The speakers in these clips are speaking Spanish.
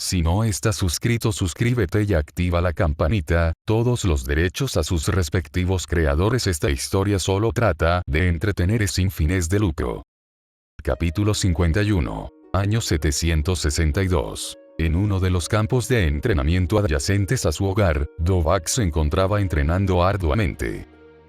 Si no estás suscrito, suscríbete y activa la campanita, todos los derechos a sus respectivos creadores. Esta historia solo trata de entretener sin fines de lucro. Capítulo 51. Año 762. En uno de los campos de entrenamiento adyacentes a su hogar, Dovak se encontraba entrenando arduamente.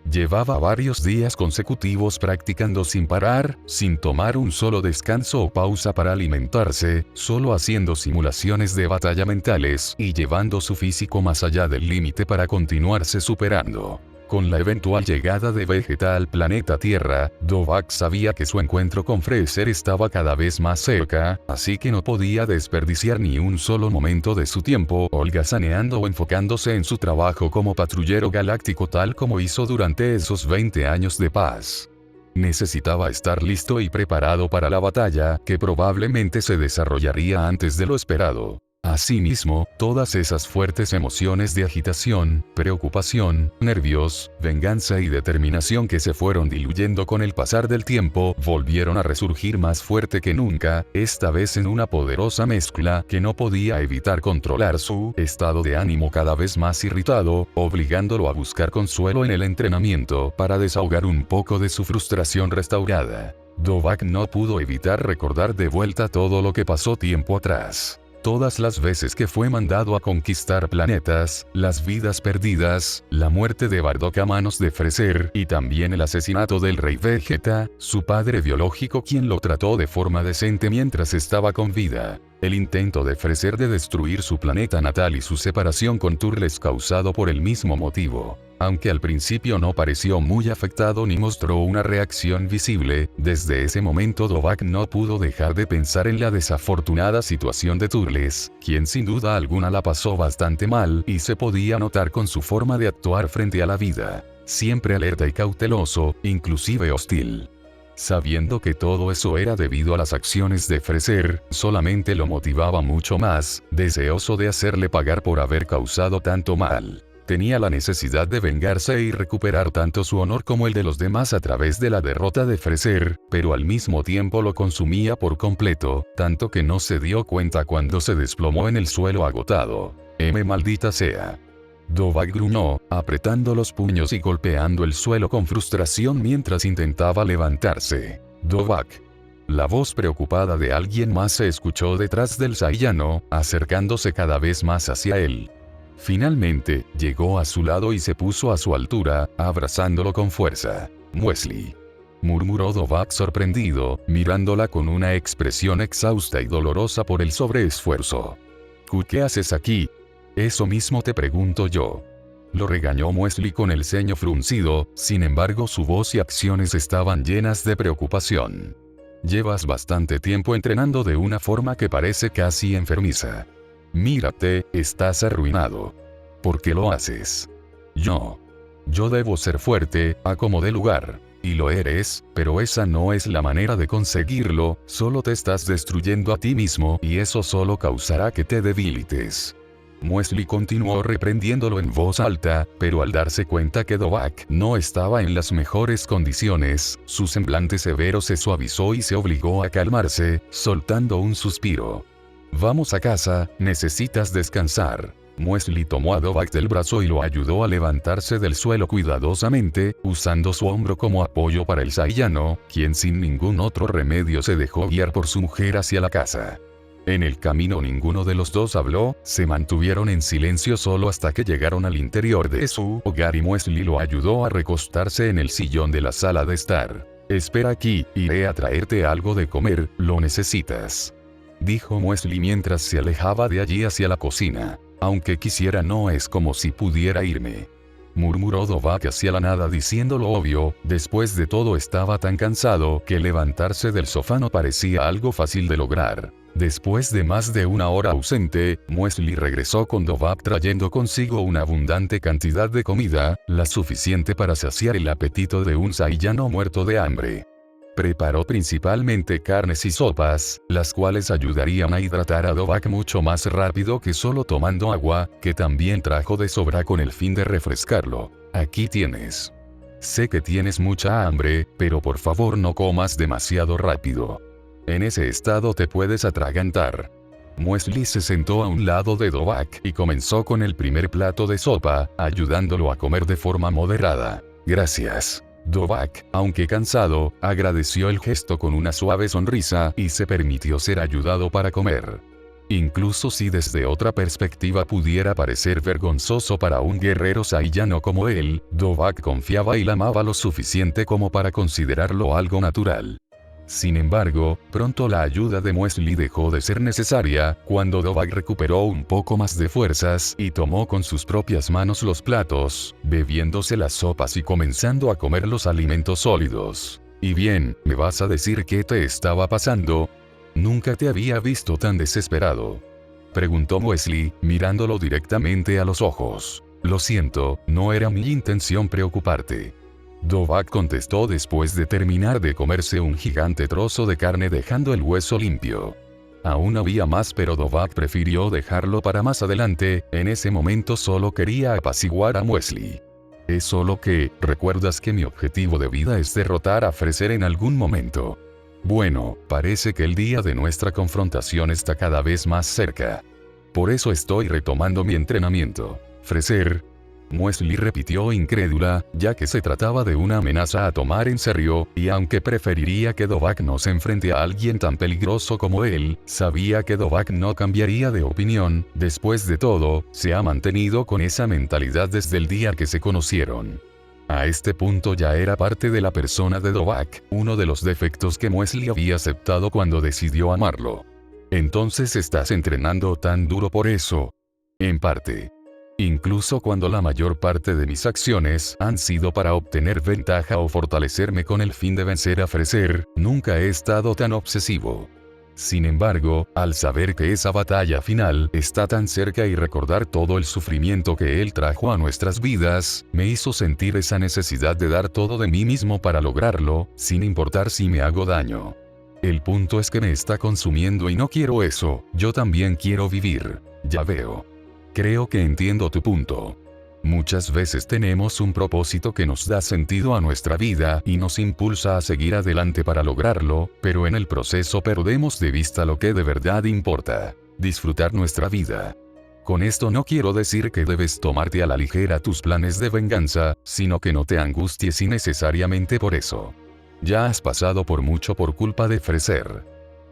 Llevaba varios días consecutivos practicando sin parar, sin tomar un solo descanso o pausa para alimentarse, solo haciendo simulaciones de batalla mentales y llevando su físico más allá del límite para continuarse superando. Con la eventual llegada de Vegeta al planeta Tierra, Dovak sabía que su encuentro con Freezer estaba cada vez más cerca, así que no podía desperdiciar ni un solo momento de su tiempo holgazaneando o enfocándose en su trabajo como patrullero galáctico tal como hizo durante esos 20 años de paz. Necesitaba estar listo y preparado para la batalla, que probablemente se desarrollaría antes de lo esperado. Asimismo, todas esas fuertes emociones de agitación, preocupación, nervios, venganza y determinación que se fueron diluyendo con el pasar del tiempo, volvieron a resurgir más fuerte que nunca, esta vez en una poderosa mezcla que no podía evitar controlar su estado de ánimo cada vez más irritado, obligándolo a buscar consuelo en el entrenamiento para desahogar un poco de su frustración restaurada. Dovak no pudo evitar recordar de vuelta todo lo que pasó tiempo atrás. Todas las veces que fue mandado a conquistar planetas, las vidas perdidas, la muerte de Bardock a manos de Freezer y también el asesinato del Rey Vegeta, su padre biológico quien lo trató de forma decente mientras estaba con vida. El intento de Freezer de destruir su planeta natal y su separación con Turles causado por el mismo motivo. Aunque al principio no pareció muy afectado ni mostró una reacción visible, desde ese momento Dovak no pudo dejar de pensar en la desafortunada situación de Turles, quien sin duda alguna la pasó bastante mal y se podía notar con su forma de actuar frente a la vida. Siempre alerta y cauteloso, inclusive hostil. Sabiendo que todo eso era debido a las acciones de Freezer, solamente lo motivaba mucho más, deseoso de hacerle pagar por haber causado tanto mal. Tenía la necesidad de vengarse y recuperar tanto su honor como el de los demás a través de la derrota de Freezer, pero al mismo tiempo lo consumía por completo, tanto que no se dio cuenta cuando se desplomó en el suelo agotado. Maldita sea. Dovak gruñó, apretando los puños y golpeando el suelo con frustración mientras intentaba levantarse. Dovak. La voz preocupada de alguien más se escuchó detrás del Saiyano, acercándose cada vez más hacia él. Finalmente, llegó a su lado y se puso a su altura, abrazándolo con fuerza. «Muesli», murmuró Dovak sorprendido, mirándola con una expresión exhausta y dolorosa por el sobreesfuerzo. «¿Qué haces aquí?» «Eso mismo te pregunto yo», lo regañó Muesli con el ceño fruncido, sin embargo su voz y acciones estaban llenas de preocupación. «Llevas bastante tiempo entrenando de una forma que parece casi enfermiza. Mírate, estás arruinado. ¿Por qué lo haces?» Yo debo ser fuerte, a como dé lugar. Y lo eres, pero esa no es la manera de conseguirlo, solo te estás destruyendo a ti mismo y eso solo causará que te debilites. Muesli continuó reprendiéndolo en voz alta, pero al darse cuenta que Dovak no estaba en las mejores condiciones, su semblante severo se suavizó y se obligó a calmarse, soltando un suspiro. «Vamos a casa, necesitas descansar». Muesli tomó a Dovak del brazo y lo ayudó a levantarse del suelo cuidadosamente, usando su hombro como apoyo para el Saiyano, quien sin ningún otro remedio se dejó guiar por su mujer hacia la casa. En el camino ninguno de los dos habló, se mantuvieron en silencio solo hasta que llegaron al interior de su hogar y Muesli lo ayudó a recostarse en el sillón de la sala de estar. «Espera aquí, iré a traerte algo de comer, lo necesitas», dijo Muesli mientras se alejaba de allí hacia la cocina. «Aunque quisiera no es como si pudiera irme», murmuró Dovak hacia la nada diciendo lo obvio, después de todo estaba tan cansado que levantarse del sofá no parecía algo fácil de lograr. Después de más de una hora ausente, Muesli regresó con Dovak trayendo consigo una abundante cantidad de comida, la suficiente para saciar el apetito de un Saiyano muerto de hambre. Preparó principalmente carnes y sopas, las cuales ayudarían a hidratar a Dovak mucho más rápido que solo tomando agua, que también trajo de sobra con el fin de refrescarlo. «Aquí tienes. Sé que tienes mucha hambre, pero por favor no comas demasiado rápido. En ese estado te puedes atragantar». Muesli se sentó a un lado de Dovahk y comenzó con el primer plato de sopa, ayudándolo a comer de forma moderada. Gracias. Dovahk, aunque cansado, agradeció el gesto con una suave sonrisa y se permitió ser ayudado para comer. Incluso si desde otra perspectiva pudiera parecer vergonzoso para un guerrero saiyano como él, Dovahk confiaba y la amaba lo suficiente como para considerarlo algo natural. Sin embargo, pronto la ayuda de Muesli dejó de ser necesaria, cuando Dovahk recuperó un poco más de fuerzas y tomó con sus propias manos los platos, bebiéndose las sopas y comenzando a comer los alimentos sólidos. Y bien, ¿me vas a decir qué te estaba pasando? Nunca te había visto tan desesperado. Preguntó Muesli, mirándolo directamente a los ojos. Lo siento, no era mi intención preocuparte. Dovahk contestó después de terminar de comerse un gigante trozo de carne dejando el hueso limpio. Aún había más, pero Dovahk prefirió dejarlo para más adelante. En ese momento solo quería apaciguar a Muesli. Es solo que, ¿recuerdas que mi objetivo de vida es derrotar a Freser en algún momento? Bueno, parece que el día de nuestra confrontación está cada vez más cerca. Por eso estoy retomando mi entrenamiento. Freser. Muesli repitió incrédula, ya que se trataba de una amenaza a tomar en serio, y aunque preferiría que Dovahk no se enfrente a alguien tan peligroso como él, sabía que Dovahk no cambiaría de opinión. Después de todo, se ha mantenido con esa mentalidad desde el día que se conocieron. A este punto ya era parte de la persona de Dovahk, uno de los defectos que Muesli había aceptado cuando decidió amarlo. Entonces estás entrenando tan duro por eso. En parte. Incluso cuando la mayor parte de mis acciones han sido para obtener ventaja o fortalecerme con el fin de vencer a Freser, nunca he estado tan obsesivo. Sin embargo, al saber que esa batalla final está tan cerca y recordar todo el sufrimiento que él trajo a nuestras vidas, me hizo sentir esa necesidad de dar todo de mí mismo para lograrlo, sin importar si me hago daño. El punto es que me está consumiendo y no quiero eso, yo también quiero vivir. Ya veo. Creo que entiendo tu punto. Muchas veces tenemos un propósito que nos da sentido a nuestra vida y nos impulsa a seguir adelante para lograrlo, pero en el proceso perdemos de vista lo que de verdad importa: disfrutar nuestra vida. Con esto no quiero decir que debes tomarte a la ligera tus planes de venganza, sino que no te angusties innecesariamente por eso. Ya has pasado por mucho por culpa de Freser.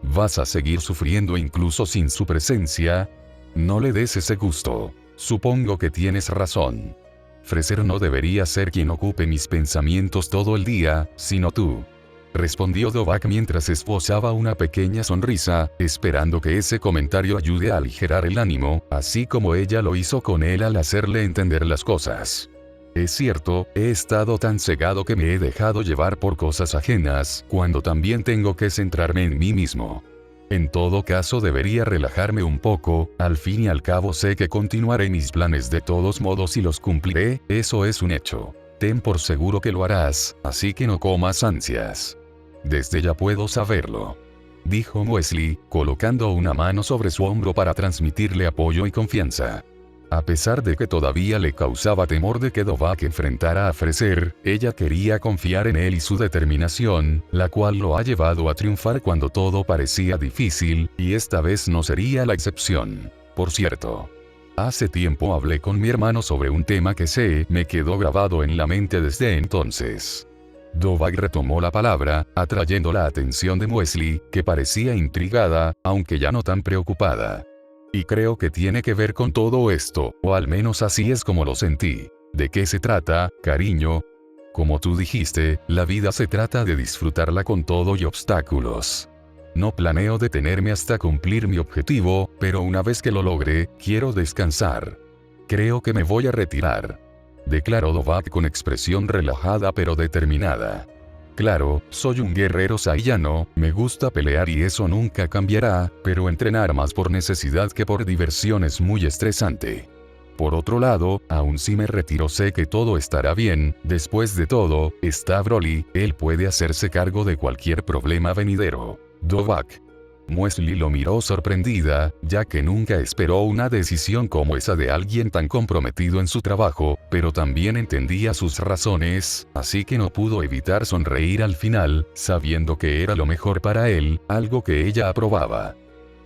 ¿Vas a seguir sufriendo incluso sin su presencia? No le des ese gusto. Supongo que tienes razón. Freser no debería ser quien ocupe mis pensamientos todo el día, sino tú. Respondió Dovahk mientras esbozaba una pequeña sonrisa, esperando que ese comentario ayude a aligerar el ánimo, así como ella lo hizo con él al hacerle entender las cosas. Es cierto, he estado tan cegado que me he dejado llevar por cosas ajenas, cuando también tengo que centrarme en mí mismo. En todo caso debería relajarme un poco, al fin y al cabo sé que continuaré mis planes de todos modos y los cumpliré, eso es un hecho. Ten por seguro que lo harás, así que no comas ansias. Desde ya puedo saberlo. Dijo Muesli, colocando una mano sobre su hombro para transmitirle apoyo y confianza. A pesar de que todavía le causaba temor de que Dovahk enfrentara a Freser, ella quería confiar en él y su determinación, la cual lo ha llevado a triunfar cuando todo parecía difícil, y esta vez no sería la excepción. Por cierto, hace tiempo hablé con mi hermano sobre un tema que me quedó grabado en la mente desde entonces. Dovahk retomó la palabra, atrayendo la atención de Muesli, que parecía intrigada, aunque ya no tan preocupada. Y creo que tiene que ver con todo esto, o al menos así es como lo sentí. ¿De qué se trata, cariño? Como tú dijiste, la vida se trata de disfrutarla con todo y obstáculos. No planeo detenerme hasta cumplir mi objetivo, pero una vez que lo logre, quiero descansar. Creo que me voy a retirar. Declaró Dovahk con expresión relajada pero determinada. Claro, soy un guerrero saiyano, me gusta pelear y eso nunca cambiará, pero entrenar más por necesidad que por diversión es muy estresante. Por otro lado, aun si me retiro sé que todo estará bien, después de todo, está Broly, él puede hacerse cargo de cualquier problema venidero. Dovahk. Muesli lo miró sorprendida, ya que nunca esperó una decisión como esa de alguien tan comprometido en su trabajo, pero también entendía sus razones, así que no pudo evitar sonreír al final, sabiendo que era lo mejor para él, algo que ella aprobaba.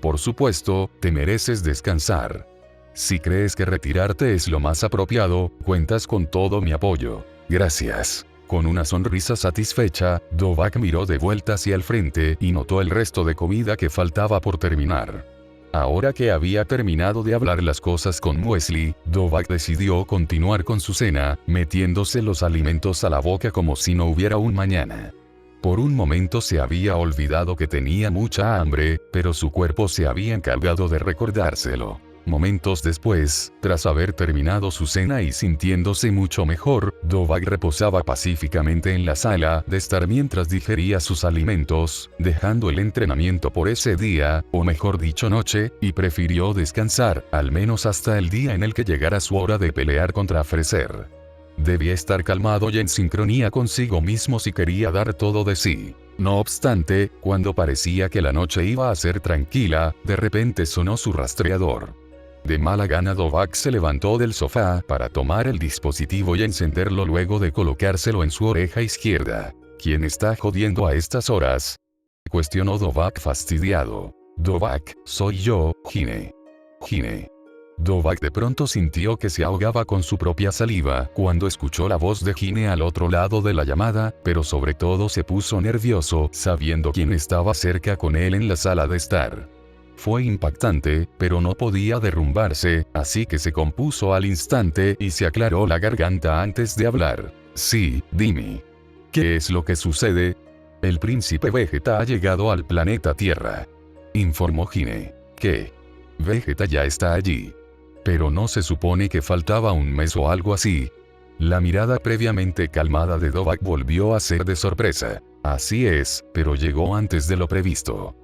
Por supuesto, te mereces descansar. Si crees que retirarte es lo más apropiado, cuentas con todo mi apoyo. Gracias. Con una sonrisa satisfecha, Dovahk miró de vuelta hacia el frente y notó el resto de comida que faltaba por terminar. Ahora que había terminado de hablar las cosas con Muesli, Dovahk decidió continuar con su cena, metiéndose los alimentos a la boca como si no hubiera un mañana. Por un momento se había olvidado que tenía mucha hambre, pero su cuerpo se había encargado de recordárselo. Momentos después, tras haber terminado su cena y sintiéndose mucho mejor, Dovahk reposaba pacíficamente en la sala de estar mientras digería sus alimentos, dejando el entrenamiento por ese día, o mejor dicho noche, y prefirió descansar, al menos hasta el día en el que llegara su hora de pelear contra Freser. Debía estar calmado y en sincronía consigo mismo si quería dar todo de sí. No obstante, cuando parecía que la noche iba a ser tranquila, de repente sonó su rastreador. De mala gana Dovahk se levantó del sofá para tomar el dispositivo y encenderlo luego de colocárselo en su oreja izquierda. ¿Quién está jodiendo a estas horas?, cuestionó Dovahk fastidiado. Dovahk, soy yo, Hine. Hine. Dovahk de pronto sintió que se ahogaba con su propia saliva cuando escuchó la voz de Hine al otro lado de la llamada, pero sobre todo se puso nervioso sabiendo quién estaba cerca con él en la sala de estar. Fue impactante, pero no podía derrumbarse, así que se compuso al instante y se aclaró la garganta antes de hablar. Sí, dime. ¿Qué es lo que sucede? El príncipe Vegeta ha llegado al planeta Tierra, informó Hine. ¿Qué? Vegeta ya está allí. Pero no se supone que faltaba un mes o algo así. La mirada previamente calmada de Dovahk volvió a ser de sorpresa. Así es, pero llegó antes de lo previsto.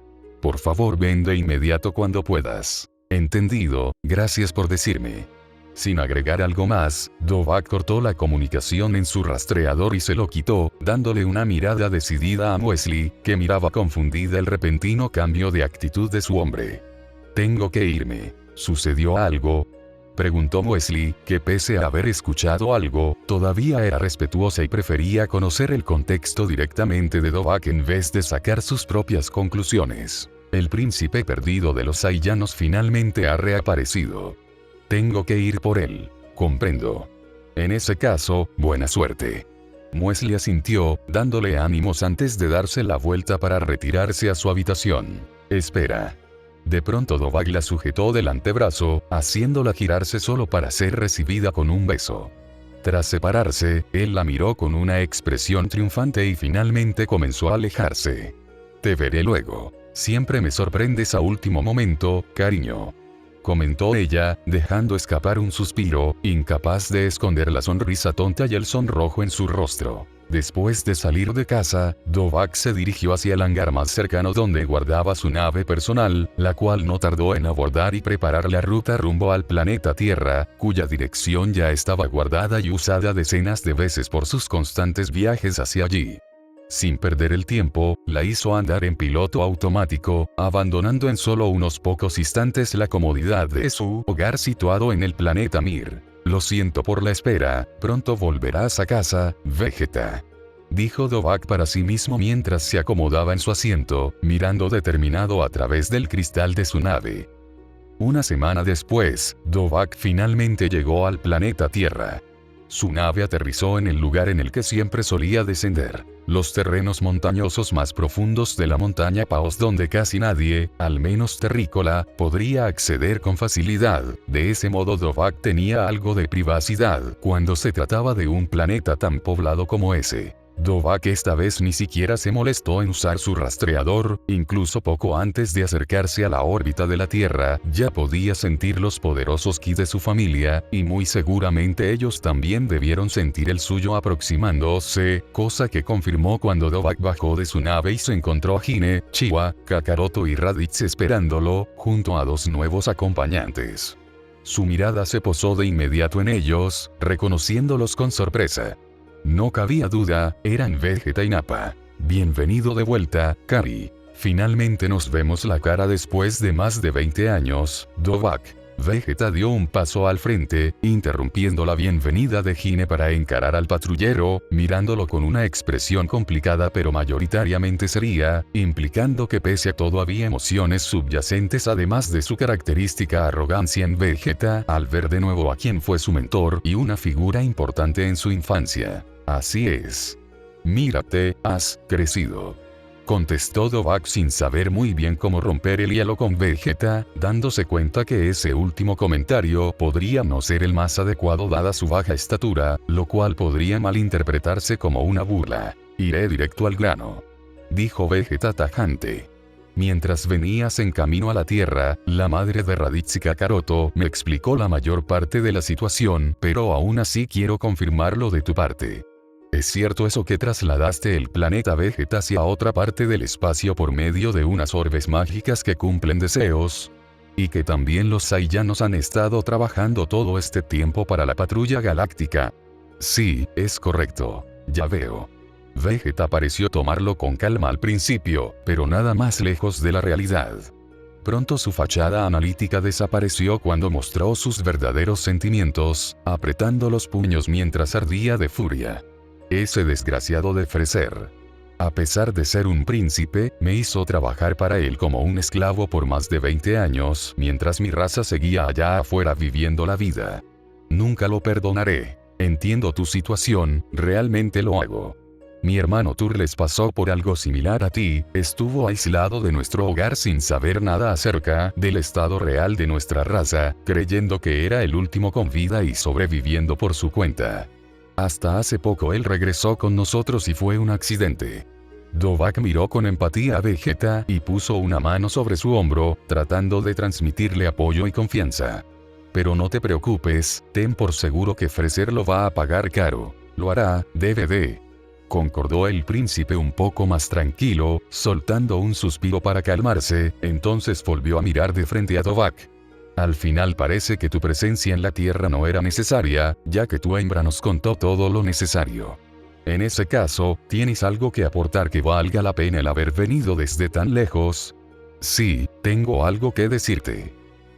Por favor ven de inmediato cuando puedas. Entendido, gracias por decirme. Sin agregar algo más, Dovahk cortó la comunicación en su rastreador y se lo quitó, dándole una mirada decidida a Muesli, que miraba confundida el repentino cambio de actitud de su hombre. Tengo que irme. ¿Sucedió algo?, preguntó Muesli, que pese a haber escuchado algo, todavía era respetuosa y prefería conocer el contexto directamente de Dovahk en vez de sacar sus propias conclusiones. El príncipe perdido de los Saiyanos finalmente ha reaparecido. Tengo que ir por él. Comprendo. En ese caso, buena suerte. Muesli asintió, dándole ánimos antes de darse la vuelta para retirarse a su habitación. Espera. De pronto Dovahk la sujetó del antebrazo, haciéndola girarse solo para ser recibida con un beso. Tras separarse, él la miró con una expresión triunfante y finalmente comenzó a alejarse. Te veré luego. Siempre me sorprendes a último momento, cariño, comentó ella, dejando escapar un suspiro, incapaz de esconder la sonrisa tonta y el sonrojo en su rostro. Después de salir de casa, Dovahk se dirigió hacia el hangar más cercano donde guardaba su nave personal, la cual no tardó en abordar y preparar la ruta rumbo al planeta Tierra, cuya dirección ya estaba guardada y usada decenas de veces por sus constantes viajes hacia allí. Sin perder el tiempo, la hizo andar en piloto automático, abandonando en solo unos pocos instantes la comodidad de su hogar situado en el planeta Mir. Lo siento por la espera, pronto volverás a casa, Vegeta, dijo Dovahk para sí mismo mientras se acomodaba en su asiento, mirando determinado a través del cristal de su nave. Una semana después, Dovahk finalmente llegó al planeta Tierra. Su nave aterrizó en el lugar en el que siempre solía descender, los terrenos montañosos más profundos de la montaña Paos, donde casi nadie, al menos terrícola, podría acceder con facilidad. De ese modo Dovahk tenía algo de privacidad cuando se trataba de un planeta tan poblado como ese. Dovahk esta vez ni siquiera se molestó en usar su rastreador, incluso poco antes de acercarse a la órbita de la Tierra, ya podía sentir los poderosos ki de su familia, y muy seguramente ellos también debieron sentir el suyo aproximándose, cosa que confirmó cuando Dovahk bajó de su nave y se encontró a Hine, Chiwa, Kakaroto y Raditz esperándolo, junto a dos nuevos acompañantes. Su mirada se posó de inmediato en ellos, reconociéndolos con sorpresa. No cabía duda, eran Vegeta y Nappa. Bienvenido de vuelta, Kari. Finalmente nos vemos la cara después de más de 20 años, Dovahk. Vegeta dio un paso al frente, interrumpiendo la bienvenida de Hine para encarar al patrullero, mirándolo con una expresión complicada pero mayoritariamente seria, implicando que pese a todo había emociones subyacentes además de su característica arrogancia en Vegeta al ver de nuevo a quien fue su mentor y una figura importante en su infancia. Así es. Mírate, has crecido. Contestó Dovahk sin saber muy bien cómo romper el hielo con Vegeta, dándose cuenta que ese último comentario podría no ser el más adecuado dada su baja estatura, lo cual podría malinterpretarse como una burla. Iré directo al grano. Dijo Vegeta tajante. Mientras venías en camino a la Tierra, la madre de Raditz y Kakaroto me explicó la mayor parte de la situación, pero aún así quiero confirmarlo de tu parte. ¿Es cierto eso que trasladaste el planeta Vegeta hacia otra parte del espacio por medio de unas orbes mágicas que cumplen deseos? ¿Y que también los Saiyanos han estado trabajando todo este tiempo para la patrulla galáctica? Sí, es correcto. Ya veo. Vegeta pareció tomarlo con calma al principio, pero nada más lejos de la realidad. Pronto su fachada analítica desapareció cuando mostró sus verdaderos sentimientos, apretando los puños mientras ardía de furia. Ese desgraciado de Freezer. A pesar de ser un príncipe, me hizo trabajar para él como un esclavo por más de 20 años, mientras mi raza seguía allá afuera viviendo la vida. Nunca lo perdonaré. Entiendo tu situación, realmente lo hago. Mi hermano Turles pasó por algo similar a ti, estuvo aislado de nuestro hogar sin saber nada acerca del estado real de nuestra raza, creyendo que era el último con vida y sobreviviendo por su cuenta. Hasta hace poco él regresó con nosotros y fue un accidente. Dovahk miró con empatía a Vegeta y puso una mano sobre su hombro, tratando de transmitirle apoyo y confianza. Pero no te preocupes, ten por seguro que Freezer lo va a pagar caro. Lo hará, DVD. Concordó el príncipe un poco más tranquilo, soltando un suspiro para calmarse, entonces volvió a mirar de frente a Dovahk. Al final parece que tu presencia en la Tierra no era necesaria, ya que tu hembra nos contó todo lo necesario. En ese caso, ¿tienes algo que aportar que valga la pena el haber venido desde tan lejos? Sí, tengo algo que decirte.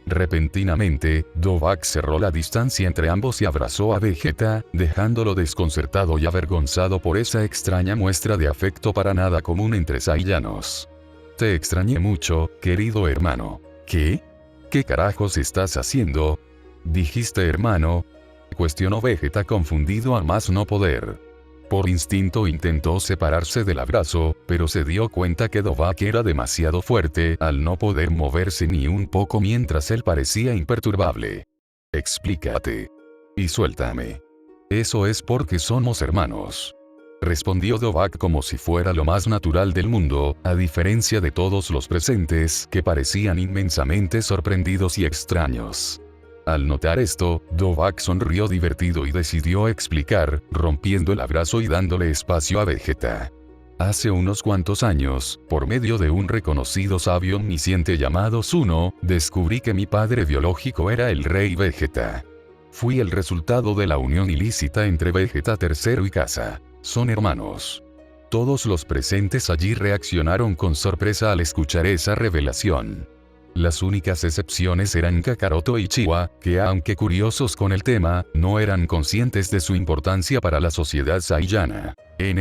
Repentinamente, Dovahk cerró la distancia entre ambos y abrazó a Vegeta, dejándolo desconcertado y avergonzado por esa extraña muestra de afecto para nada común entre Saiyanos. Te extrañé mucho, querido hermano. ¿Qué? ¿Qué carajos estás haciendo? ¿Dijiste hermano? Cuestionó Vegeta confundido a más no poder. Por instinto intentó separarse del abrazo, pero se dio cuenta que Dovahk era demasiado fuerte al no poder moverse ni un poco mientras él parecía imperturbable. Explícate. Y suéltame. Eso es porque somos hermanos. Respondió Dovahk como si fuera lo más natural del mundo, a diferencia de todos los presentes que parecían inmensamente sorprendidos y extraños. Al notar esto, Dovahk sonrió divertido y decidió explicar, rompiendo el abrazo y dándole espacio a Vegeta. Hace unos cuantos años, por medio de un reconocido sabio omnisciente llamado Zuno, descubrí que mi padre biológico era el rey Vegeta. Fui el resultado de la unión ilícita entre Vegeta III y Casa. Son hermanos. Todos los presentes allí reaccionaron con sorpresa al escuchar esa revelación. Las únicas excepciones eran Kakaroto y Chiwa, que aunque curiosos con el tema, no eran conscientes de su importancia para la sociedad saiyana.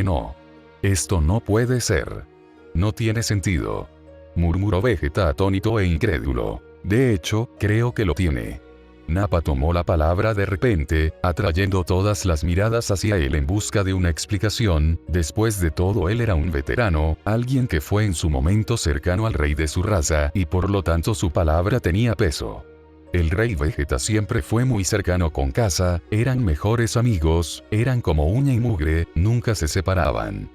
No. Esto no puede ser. No tiene sentido. Murmuró Vegeta atónito e incrédulo. De hecho, creo que lo tiene. Nappa tomó la palabra de repente, atrayendo todas las miradas hacia él en busca de una explicación. Después de todo él era un veterano, alguien que fue en su momento cercano al rey de su raza, y por lo tanto su palabra tenía peso. El rey Vegeta siempre fue muy cercano con Casa, eran mejores amigos, eran como uña y mugre, nunca se separaban.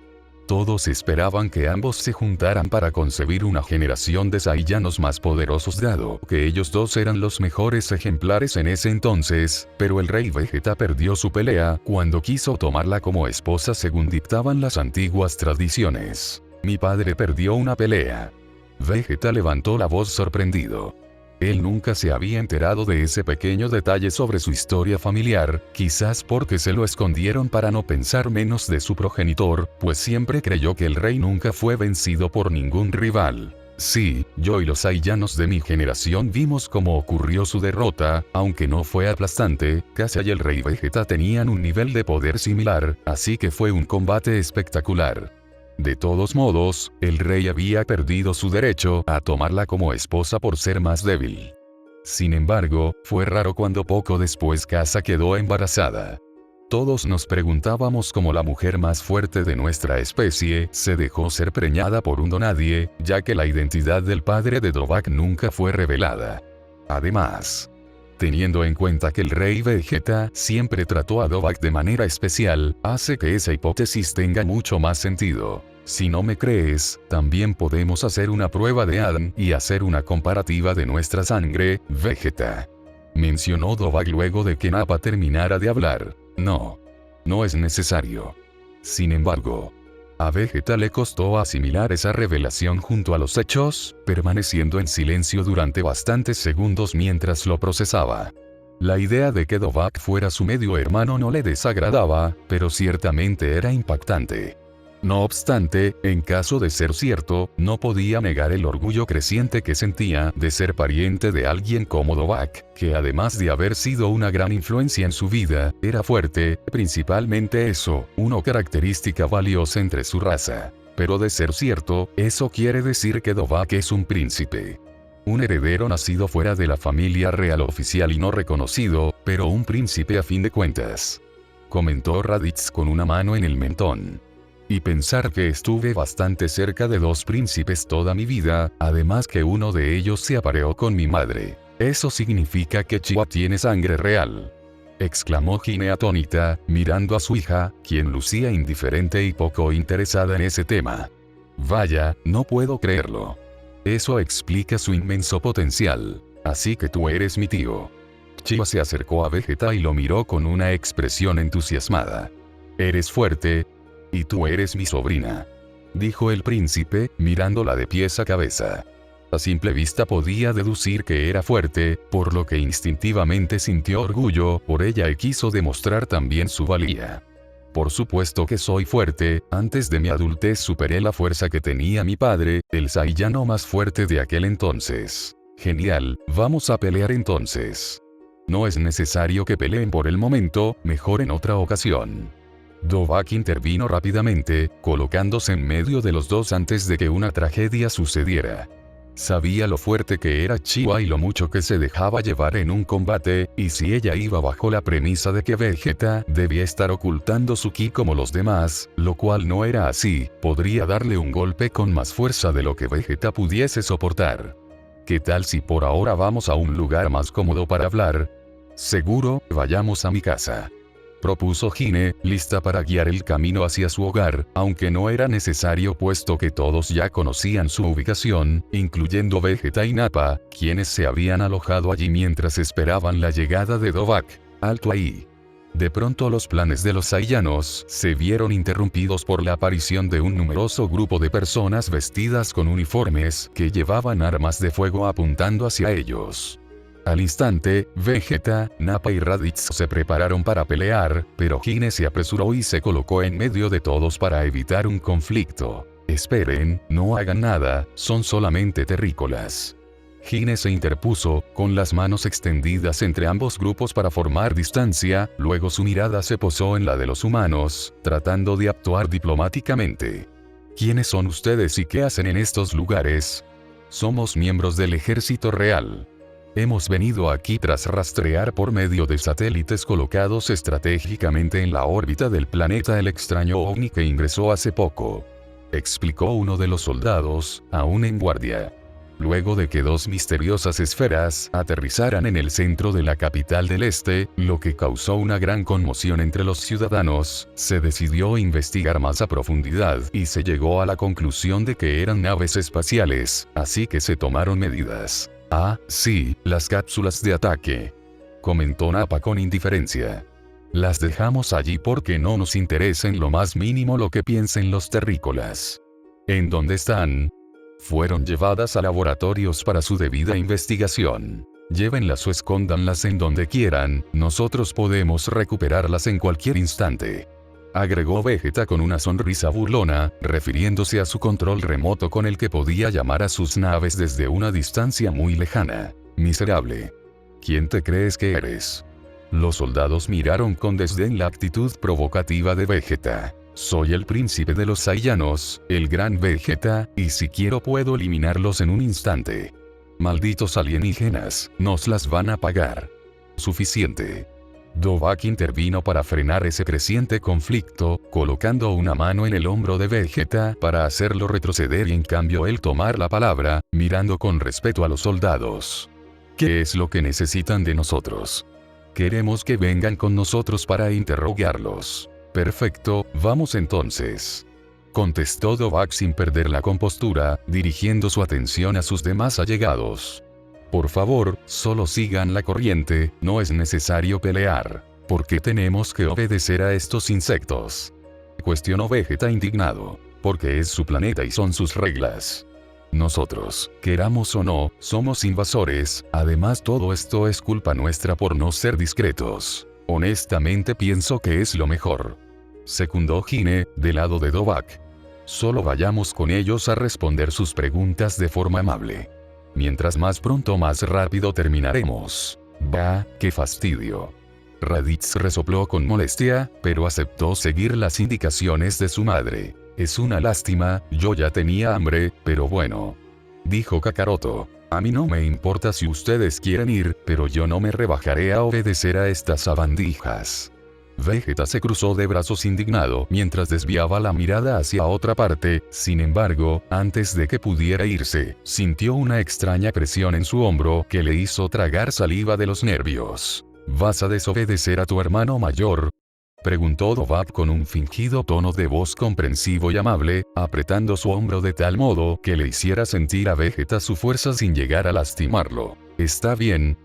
Todos esperaban que ambos se juntaran para concebir una generación de Saiyanos más poderosos dado que ellos dos eran los mejores ejemplares en ese entonces, pero el rey Vegeta perdió su pelea cuando quiso tomarla como esposa según dictaban las antiguas tradiciones. Mi padre perdió una pelea. Vegeta levantó la voz sorprendido. Él nunca se había enterado de ese pequeño detalle sobre su historia familiar, quizás porque se lo escondieron para no pensar menos de su progenitor, pues siempre creyó que el rey nunca fue vencido por ningún rival. Sí, yo y los Saiyanos de mi generación vimos cómo ocurrió su derrota, aunque no fue aplastante. Casa y el Rey Vegeta tenían un nivel de poder similar, así que fue un combate espectacular. De todos modos, el rey había perdido su derecho a tomarla como esposa por ser más débil. Sin embargo, fue raro cuando poco después Casa quedó embarazada. Todos nos preguntábamos cómo la mujer más fuerte de nuestra especie se dejó ser preñada por un donadie, ya que la identidad del padre de Dovahk nunca fue revelada. Además, teniendo en cuenta que el rey Vegeta siempre trató a Dovahk de manera especial, hace que esa hipótesis tenga mucho más sentido. Si no me crees, también podemos hacer una prueba de ADN y hacer una comparativa de nuestra sangre, Vegeta. Mencionó Dovahk luego de que Nappa terminara de hablar. No es necesario. Sin embargo, a Vegeta le costó asimilar esa revelación junto a los hechos, permaneciendo en silencio durante bastantes segundos mientras lo procesaba. La idea de que Dovahk fuera su medio hermano no le desagradaba, pero ciertamente era impactante. No obstante, en caso de ser cierto, no podía negar el orgullo creciente que sentía de ser pariente de alguien como Dovahk, que además de haber sido una gran influencia en su vida, era fuerte, principalmente eso, una característica valiosa entre su raza. Pero de ser cierto, eso quiere decir que Dovahk es un príncipe. Un heredero nacido fuera de la familia real oficial y no reconocido, pero un príncipe a fin de cuentas. Comentó Raditz con una mano en el mentón. Y pensar que estuve bastante cerca de 2 príncipes toda mi vida, además que uno de ellos se apareó con mi madre. Eso significa que Chiwa tiene sangre real. Exclamó Hime atónita, mirando a su hija, quien lucía indiferente y poco interesada en ese tema. Vaya, no puedo creerlo. Eso explica su inmenso potencial. Así que tú eres mi tío. Chiwa se acercó a Vegeta y lo miró con una expresión entusiasmada. Eres fuerte. Y tú eres mi sobrina, dijo el príncipe, mirándola de pies a cabeza. A simple vista podía deducir que era fuerte, por lo que instintivamente sintió orgullo por ella y quiso demostrar también su valía. Por supuesto que soy fuerte, antes de mi adultez superé la fuerza que tenía mi padre, el Saiyano más fuerte de aquel entonces. Genial, vamos a pelear entonces. No es necesario que peleen por el momento, mejor en otra ocasión. Dovahk intervino rápidamente, colocándose en medio de los dos antes de que una tragedia sucediera. Sabía lo fuerte que era Chiwa y lo mucho que se dejaba llevar en un combate, y si ella iba bajo la premisa de que Vegeta debía estar ocultando su ki como los demás, lo cual no era así, podría darle un golpe con más fuerza de lo que Vegeta pudiese soportar. ¿Qué tal si por ahora vamos a un lugar más cómodo para hablar? Seguro, vayamos a mi casa. Propuso Hime, lista para guiar el camino hacia su hogar, aunque no era necesario puesto que todos ya conocían su ubicación, incluyendo Vegeta y Nappa, quienes se habían alojado allí mientras esperaban la llegada de Dovahk. Alto ahí. De pronto los planes de los Saiyanos se vieron interrumpidos por la aparición de un numeroso grupo de personas vestidas con uniformes que llevaban armas de fuego apuntando hacia ellos. Al instante, Vegeta, Nappa y Raditz se prepararon para pelear, pero Hime se apresuró y se colocó en medio de todos para evitar un conflicto. Esperen, no hagan nada, son solamente terrícolas. Hime se interpuso, con las manos extendidas entre ambos grupos para formar distancia, luego su mirada se posó en la de los humanos, tratando de actuar diplomáticamente. ¿Quiénes son ustedes y qué hacen en estos lugares? Somos miembros del ejército real. Hemos venido aquí tras rastrear por medio de satélites colocados estratégicamente en la órbita del planeta el extraño ovni que ingresó hace poco. Explicó uno de los soldados, aún en guardia. Luego de que 2 misteriosas esferas aterrizaran en el centro de la capital del este, lo que causó una gran conmoción entre los ciudadanos, se decidió investigar más a profundidad y se llegó a la conclusión de que eran naves espaciales, así que se tomaron medidas. Ah, sí, las cápsulas de ataque. Comentó Nappa con indiferencia. Las dejamos allí porque no nos interesa en lo más mínimo lo que piensen los terrícolas. ¿En dónde están? Fueron llevadas a laboratorios para su debida investigación. Llévenlas o escóndanlas en donde quieran, nosotros podemos recuperarlas en cualquier instante. agregó Vegeta con una sonrisa burlona, refiriéndose a su control remoto con el que podía llamar a sus naves desde una distancia muy lejana. Miserable. ¿Quién te crees que eres? Los soldados miraron con desdén la actitud provocativa de Vegeta. Soy el príncipe de los Saiyanos, el gran Vegeta, y si quiero puedo eliminarlos en un instante. Malditos alienígenas, nos las van a pagar. Suficiente. Dovahk intervino para frenar ese creciente conflicto, colocando una mano en el hombro de Vegeta para hacerlo retroceder y en cambio él tomar la palabra, mirando con respeto a los soldados. ¿Qué es lo que necesitan de nosotros? Queremos que vengan con nosotros para interrogarlos. Perfecto, vamos entonces. Contestó Dovahk sin perder la compostura, dirigiendo su atención a sus demás allegados. Por favor, solo sigan la corriente, no es necesario pelear. ¿Por qué tenemos que obedecer a estos insectos? Cuestionó Vegeta indignado. Porque es su planeta y son sus reglas. Nosotros, queramos o no, somos invasores, además todo esto es culpa nuestra por no ser discretos. Honestamente pienso que es lo mejor. Secundó Hine, del lado de Dovahk. Solo vayamos con ellos a responder sus preguntas de forma amable. Mientras más pronto más rápido terminaremos. Bah, qué fastidio. Raditz resopló con molestia, pero aceptó seguir las indicaciones de su madre. Es una lástima, yo ya tenía hambre, pero bueno. Dijo Kakaroto. A mí no me importa si ustedes quieren ir, pero yo no me rebajaré a obedecer a estas sabandijas. Vegeta se cruzó de brazos indignado mientras desviaba la mirada hacia otra parte, sin embargo, antes de que pudiera irse, sintió una extraña presión en su hombro que le hizo tragar saliva de los nervios. ¿Vas a desobedecer a tu hermano mayor?, preguntó Dovahk con un fingido tono de voz comprensivo y amable, apretando su hombro de tal modo que le hiciera sentir a Vegeta su fuerza sin llegar a lastimarlo. Está bien,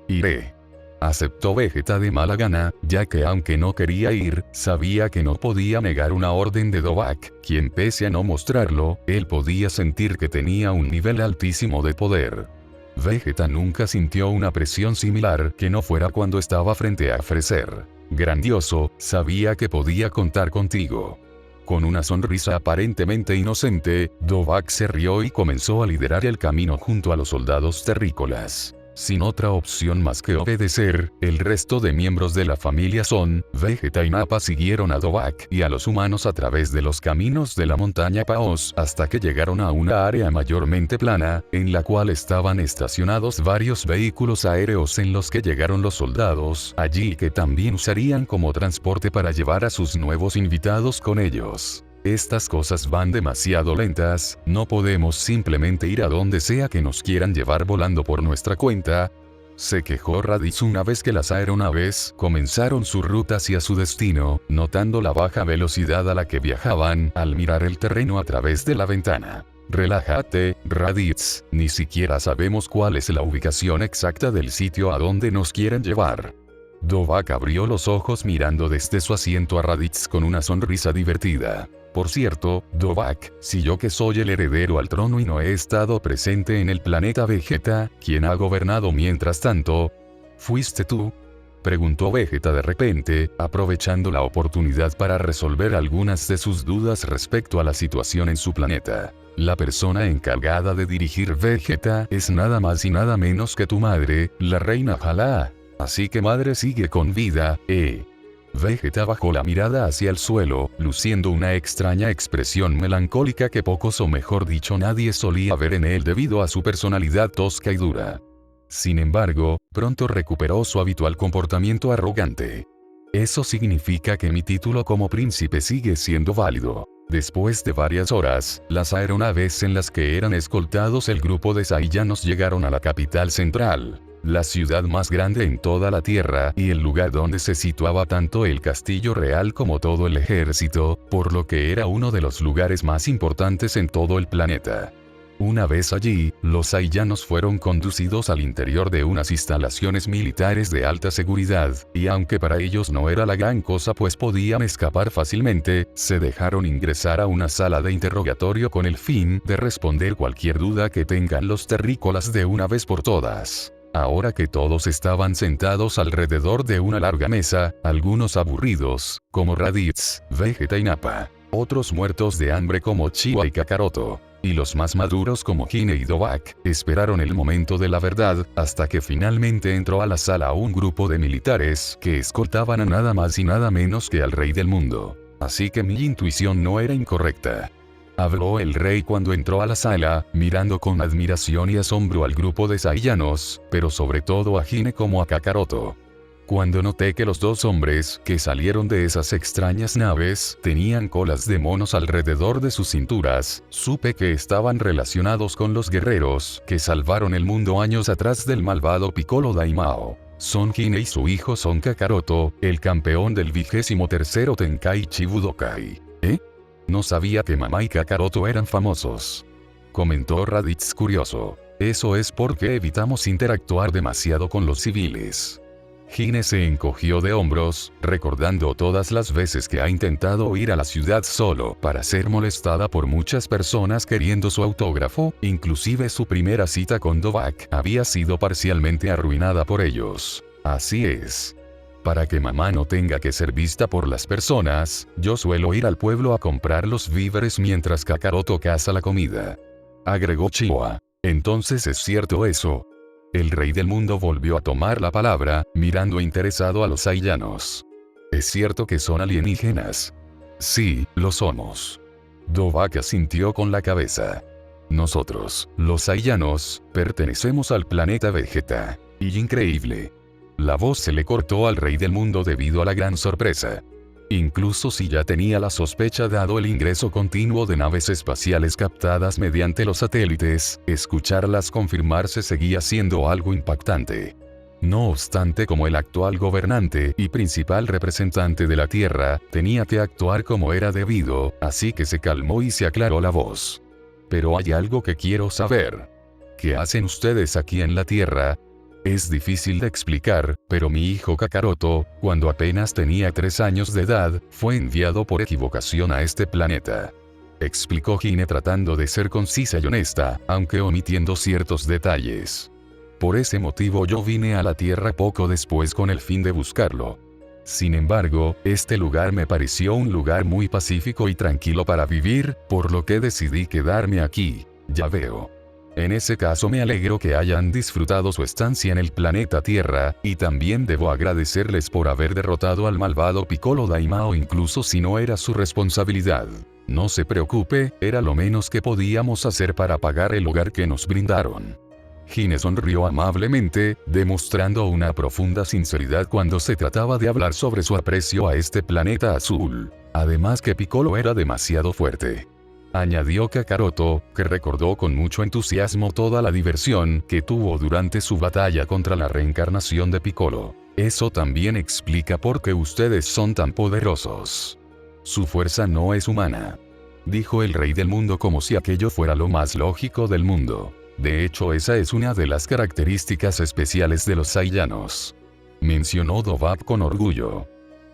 iré. Aceptó Vegeta de mala gana, ya que aunque no quería ir, sabía que no podía negar una orden de Dovahk, quien pese a no mostrarlo, él podía sentir que tenía un nivel altísimo de poder. Vegeta nunca sintió una presión similar que no fuera cuando estaba frente a Freezer. Grandioso, sabía que podía contar contigo. Con una sonrisa aparentemente inocente, Dovahk se rió y comenzó a liderar el camino junto a los soldados terrícolas. Sin otra opción más que obedecer, el resto de miembros de la familia Son, Vegeta y Nappa siguieron a Dovahk y a los humanos a través de los caminos de la montaña Paos hasta que llegaron a una área mayormente plana, en la cual estaban estacionados varios vehículos aéreos en los que llegaron los soldados allí que también usarían como transporte para llevar a sus nuevos invitados con ellos. Estas cosas van demasiado lentas, no podemos simplemente ir a donde sea que nos quieran llevar volando por nuestra cuenta, se quejó Raditz una vez que las aeronaves comenzaron su ruta hacia su destino, notando la baja velocidad a la que viajaban al mirar el terreno a través de la ventana. Relájate, Raditz, ni siquiera sabemos cuál es la ubicación exacta del sitio a donde nos quieren llevar. Dovahk abrió los ojos mirando desde su asiento a Raditz con una sonrisa divertida. Por cierto, Dovahk, si yo que soy el heredero al trono y no he estado presente en el planeta Vegeta, ¿quién ha gobernado mientras tanto? ¿Fuiste tú?, preguntó Vegeta de repente, aprovechando la oportunidad para resolver algunas de sus dudas respecto a la situación en su planeta. La persona encargada de dirigir Vegeta es nada más y nada menos que tu madre, la reina Jalá. Así que madre sigue con vida, Vegeta bajó la mirada hacia el suelo, luciendo una extraña expresión melancólica que pocos o mejor dicho nadie solía ver en él debido a su personalidad tosca y dura. Sin embargo, pronto recuperó su habitual comportamiento arrogante. Eso significa que mi título como príncipe sigue siendo válido. Después de varias horas, las aeronaves en las que eran escoltados el grupo de Saiyanos llegaron a la capital central, la ciudad más grande en toda la Tierra y el lugar donde se situaba tanto el castillo real como todo el ejército, por lo que era uno de los lugares más importantes en todo el planeta. Una vez allí, los Saiyanos fueron conducidos al interior de unas instalaciones militares de alta seguridad, y aunque para ellos no era la gran cosa pues podían escapar fácilmente, se dejaron ingresar a una sala de interrogatorio con el fin de responder cualquier duda que tengan los terrícolas de una vez por todas. Ahora que todos estaban sentados alrededor de una larga mesa, algunos aburridos, como Raditz, Vegeta y Nappa, otros muertos de hambre como Chiwa y Kakaroto, y los más maduros como Hine y Dovahk, esperaron el momento de la verdad, hasta que finalmente entró a la sala un grupo de militares que escoltaban a nada más y nada menos que al rey del mundo. Así que mi intuición no era incorrecta. Habló el rey cuando entró a la sala, mirando con admiración y asombro al grupo de Saiyanos, pero sobre todo a Hine como a Kakaroto. Cuando noté que los dos hombres que salieron de esas extrañas naves tenían colas de monos alrededor de sus cinturas, supe que estaban relacionados con los guerreros que salvaron el mundo años atrás del malvado Piccolo Daimao. Son Hine y su hijo Son Kakaroto, el campeón del 23º Tenkaichi Budokai. No sabía que mamá y Kakaroto eran famosos, comentó Raditz curioso. Eso es porque evitamos interactuar demasiado con los civiles. Hine se encogió de hombros, recordando todas las veces que ha intentado ir a la ciudad solo para ser molestada por muchas personas queriendo su autógrafo, inclusive su primera cita con Dovahk había sido parcialmente arruinada por ellos. Así es. Para que mamá no tenga que ser vista por las personas, yo suelo ir al pueblo a comprar los víveres mientras Kakaroto caza la comida, agregó Chiwa. Entonces es cierto eso. El rey del mundo volvió a tomar la palabra, mirando interesado a los Saiyanos. ¿Es cierto que son alienígenas? Sí, lo somos. Dovahk asintió con la cabeza. Nosotros, los Saiyanos, pertenecemos al planeta Vegeta. Y increíble. La voz se le cortó al rey del mundo debido a la gran sorpresa. Incluso si ya tenía la sospecha dado el ingreso continuo de naves espaciales captadas mediante los satélites, escucharlas confirmarse seguía siendo algo impactante. No obstante, como el actual gobernante y principal representante de la Tierra, tenía que actuar como era debido, así que se calmó y se aclaró la voz. Pero hay algo que quiero saber. ¿Qué hacen ustedes aquí en la Tierra? Es difícil de explicar, pero mi hijo Kakaroto, cuando apenas tenía 3 años de edad, fue enviado por equivocación a este planeta. Explicó Hine tratando de ser concisa y honesta, aunque omitiendo ciertos detalles. Por ese motivo yo vine a la Tierra poco después con el fin de buscarlo. Sin embargo, este lugar me pareció un lugar muy pacífico y tranquilo para vivir, por lo que decidí quedarme aquí. Ya veo. En ese caso me alegro que hayan disfrutado su estancia en el planeta Tierra, y también debo agradecerles por haber derrotado al malvado Piccolo Daimao incluso si no era su responsabilidad. No se preocupe, era lo menos que podíamos hacer para pagar el hogar que nos brindaron. Hine sonrió amablemente, demostrando una profunda sinceridad cuando se trataba de hablar sobre su aprecio a este planeta azul. Además que Piccolo era demasiado fuerte. Añadió Kakaroto, que recordó con mucho entusiasmo toda la diversión que tuvo durante su batalla contra la reencarnación de Piccolo. Eso también explica por qué ustedes son tan poderosos. Su fuerza no es humana, dijo el rey del mundo como si aquello fuera lo más lógico del mundo. De hecho, esa es una de las características especiales de los Saiyanos, mencionó Dovahk con orgullo.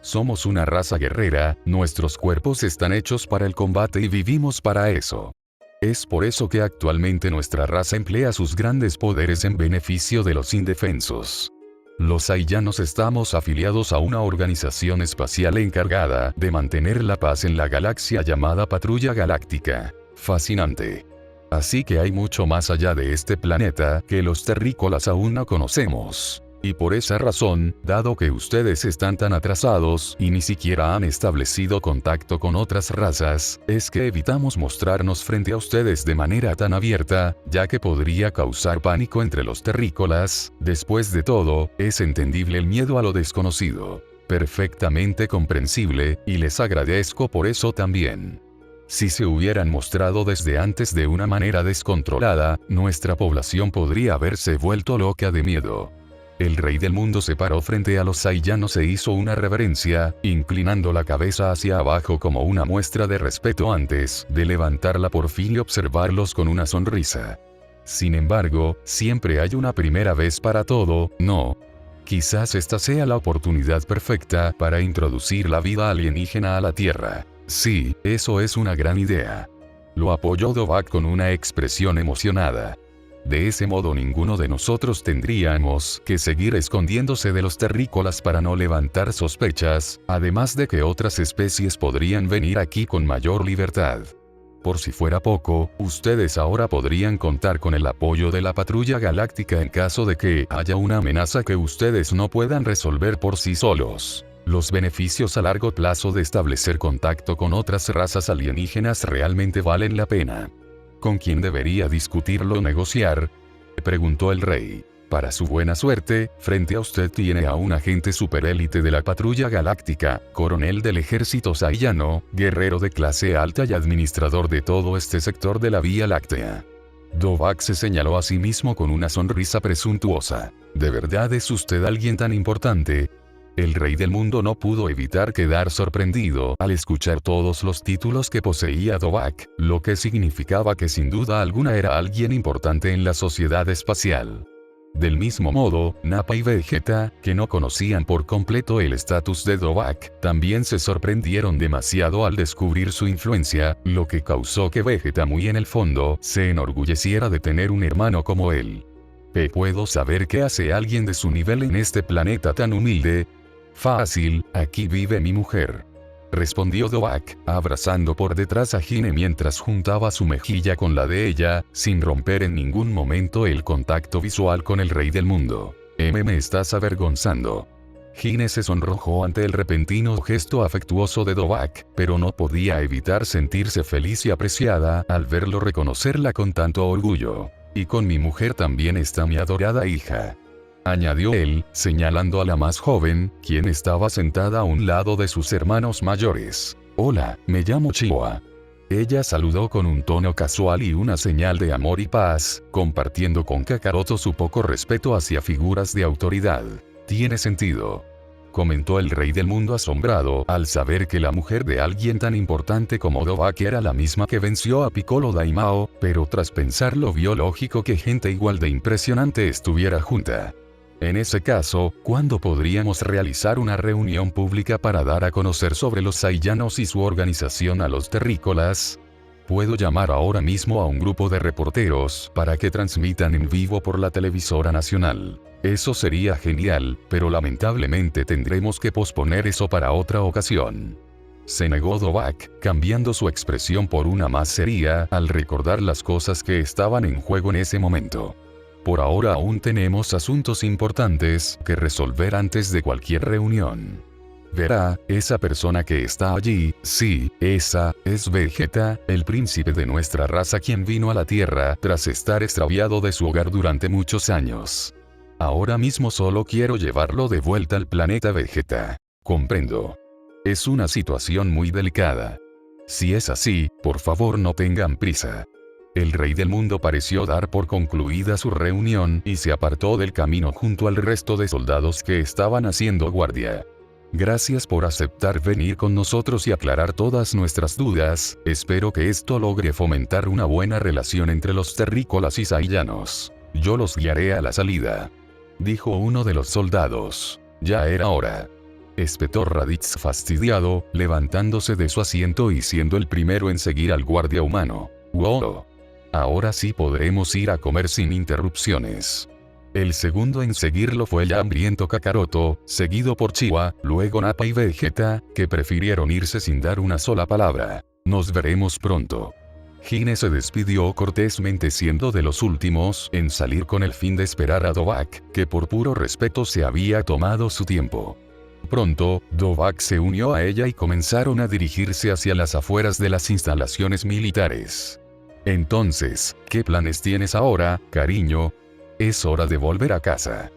Somos una raza guerrera, nuestros cuerpos están hechos para el combate y vivimos para eso. Es por eso que actualmente nuestra raza emplea sus grandes poderes en beneficio de los indefensos. Los Saiyanos estamos afiliados a una organización espacial encargada de mantener la paz en la galaxia llamada Patrulla Galáctica. Fascinante. Así que hay mucho más allá de este planeta que los terrícolas aún no conocemos. Y por esa razón, dado que ustedes están tan atrasados y ni siquiera han establecido contacto con otras razas, es que evitamos mostrarnos frente a ustedes de manera tan abierta, ya que podría causar pánico entre los terrícolas. Después de todo, es entendible el miedo a lo desconocido. Perfectamente comprensible, y les agradezco por eso también. Si se hubieran mostrado desde antes de una manera descontrolada, nuestra población podría haberse vuelto loca de miedo. El rey del mundo se paró frente a los Saiyanos e hizo una reverencia, inclinando la cabeza hacia abajo como una muestra de respeto antes de levantarla por fin y observarlos con una sonrisa. Sin embargo, siempre hay una primera vez para todo, ¿no? Quizás esta sea la oportunidad perfecta para introducir la vida alienígena a la Tierra. Sí, eso es una gran idea. Lo apoyó Dovahk con una expresión emocionada. De ese modo ninguno de nosotros tendríamos que seguir escondiéndose de los terrícolas para no levantar sospechas, además de que otras especies podrían venir aquí con mayor libertad. Por si fuera poco, ustedes ahora podrían contar con el apoyo de la Patrulla Galáctica en caso de que haya una amenaza que ustedes no puedan resolver por sí solos. Los beneficios a largo plazo de establecer contacto con otras razas alienígenas realmente valen la pena. ¿Con quién debería discutirlo o negociar?, preguntó el rey. Para su buena suerte, frente a usted tiene a un agente superélite de la Patrulla Galáctica, coronel del ejército saiyano, guerrero de clase alta y administrador de todo este sector de la Vía Láctea. Dovahk se señaló a sí mismo con una sonrisa presuntuosa. ¿De verdad es usted alguien tan importante? El rey del mundo no pudo evitar quedar sorprendido al escuchar todos los títulos que poseía Dovahk, lo que significaba que sin duda alguna era alguien importante en la sociedad espacial. Del mismo modo, Nappa y Vegeta, que no conocían por completo el estatus de Dovahk, también se sorprendieron demasiado al descubrir su influencia, lo que causó que Vegeta muy en el fondo se enorgulleciera de tener un hermano como él. ¿Puedo saber qué hace alguien de su nivel en este planeta tan humilde? Fácil, aquí vive mi mujer, respondió Dovahk, abrazando por detrás a Hine mientras juntaba su mejilla con la de ella, sin romper en ningún momento el contacto visual con el rey del mundo. Me estás avergonzando. Hine se sonrojó ante el repentino gesto afectuoso de Dovahk, pero no podía evitar sentirse feliz y apreciada al verlo reconocerla con tanto orgullo. Y con mi mujer también está mi adorada hija, añadió él, señalando a la más joven, quien estaba sentada a un lado de sus hermanos mayores. Hola, me llamo Chiwa. Ella saludó con un tono casual y una señal de amor y paz, compartiendo con Kakaroto su poco respeto hacia figuras de autoridad. Tiene sentido, comentó el rey del mundo asombrado al saber que la mujer de alguien tan importante como Dovahk era la misma que venció a Piccolo Daimao, pero tras pensarlo vio lógico que gente igual de impresionante estuviera junta. En ese caso, ¿cuándo podríamos realizar una reunión pública para dar a conocer sobre los saiyanos y su organización a los terrícolas? Puedo llamar ahora mismo a un grupo de reporteros para que transmitan en vivo por la televisora nacional. Eso sería genial, pero lamentablemente tendremos que posponer eso para otra ocasión. Se negó Dovahk, cambiando su expresión por una más seria al recordar las cosas que estaban en juego en ese momento. Por ahora aún tenemos asuntos importantes que resolver antes de cualquier reunión. Verá, esa persona que está allí, sí, esa, es Vegeta, el príncipe de nuestra raza quien vino a la Tierra tras estar extraviado de su hogar durante muchos años. Ahora mismo solo quiero llevarlo de vuelta al planeta Vegeta. Comprendo. Es una situación muy delicada. Si es así, por favor no tengan prisa. El rey del mundo pareció dar por concluida su reunión y se apartó del camino junto al resto de soldados que estaban haciendo guardia. Gracias por aceptar venir con nosotros y aclarar todas nuestras dudas, espero que esto logre fomentar una buena relación entre los terrícolas y saiyanos. Yo los guiaré a la salida, dijo uno de los soldados. Ya era hora, espetó Raditz fastidiado, levantándose de su asiento y siendo el primero en seguir al guardia humano. ¡Wow! Ahora sí podremos ir a comer sin interrupciones. El segundo en seguirlo fue el hambriento Kakaroto, seguido por Chiwa, luego Nappa y Vegeta, que prefirieron irse sin dar una sola palabra. Nos veremos pronto. Hine se despidió cortésmente siendo de los últimos en salir con el fin de esperar a Dovahk, que por puro respeto se había tomado su tiempo. Pronto, Dovahk se unió a ella y comenzaron a dirigirse hacia las afueras de las instalaciones militares. Entonces, ¿qué planes tienes ahora, cariño? Es hora de volver a casa.